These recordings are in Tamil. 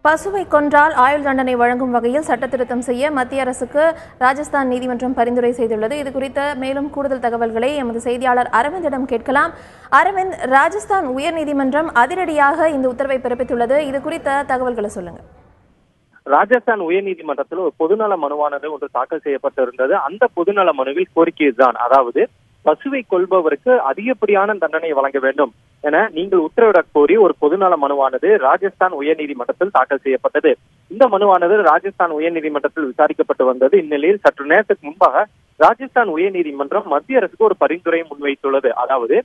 பசுவை கொன்றால் ஆயுள் தண்டனை வழங்கும் வகையில் சட்ட திருத்தம் செய்ய மத்திய அரசுக்கு ராஜஸ்தான் நீதிமன்றம் பரிந்துரை செய்துள்ளது. இது குறித்த மேலும் கூடுதல் தகவல்களை எமது செய்தியாளர் அரவிந்திடம் கேட்கலாம். அரவிந்த், ராஜஸ்தான் உயர்நீதிமன்றம் அதிரடியாக இந்த உத்தரவை பிறப்பித்துள்ளது. இது குறித்த தகவல்களை சொல்லுங்க. ராஜஸ்தான் உயர்நீதிமன்றத்தில் ஒரு பொதுநல மனுவானது ஒன்று தாக்கல் செய்யப்பட்டிருந்தது. அந்த பொதுநல மனுவில் கோரிக்கை தான், அதாவது பசுவை கொல்பவருக்கு அதிகப்படியான தண்டனை வழங்க வேண்டும் என நீங்கள் உத்தரவிட கோரி ஒரு பொதுநல மனுவானது ராஜஸ்தான் உயர்நீதிமன்றத்தில் தாக்கல் செய்யப்பட்டது. இந்த மனுவானது ராஜஸ்தான் உயர்நீதிமன்றத்தில் விசாரிக்கப்பட்டு வந்தது. இந்நிலையில் சற்று நேரத்துக்கு முன்பாக ராஜஸ்தான் உயர்நீதிமன்றம் மத்திய அரசுக்கு ஒரு பரிந்துரையை முன்வைத்துள்ளது. அதாவது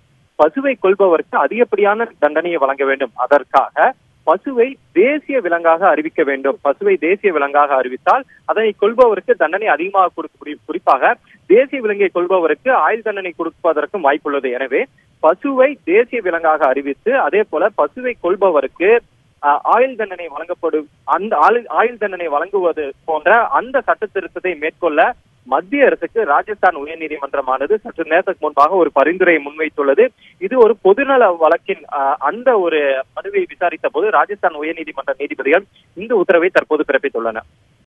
பசுவை கொல்பவருக்கு அதிகப்படியான தண்டனையை வழங்க வேண்டும். அதற்காக பசுவை தேசிய விலங்காக அறிவிக்க வேண்டும். பசுவை தேசிய விலங்காக அறிவித்தால் அதனை கொல்பவருக்கு தண்டனை அதிகமாக கொடுக்க முடியும். குறிப்பாக தேசிய விலங்கை கொல்பவருக்கு ஆயுள் தண்டனை கொடுப்பதற்கும் வாய்ப்புள்ளது. எனவே பசுவை தேசிய விலங்காக அறிவித்து அதே போல பசுவை கொல்பவருக்கு ஆயுள் தண்டனை வழங்கப்படும். அந்த ஆயுள் தண்டனை வழங்குவது போன்ற அந்த சட்ட திருத்தத்தை மேற்கொள்ள மத்திய அரசுக்கு ராஜஸ்தான் உயர்நீதிமன்றமானது சற்று நேரத்துக்கு முன்பாக ஒரு பரிந்துரையை முன்வைத்துள்ளது. இது ஒரு பொதுநல வழக்கின் அந்த ஒரு மனுவை விசாரித்த போது ராஜஸ்தான் உயர்நீதிமன்ற நீதிபதிகள் இந்த உத்தரவை தற்போது பிறப்பித்துள்ளனர்.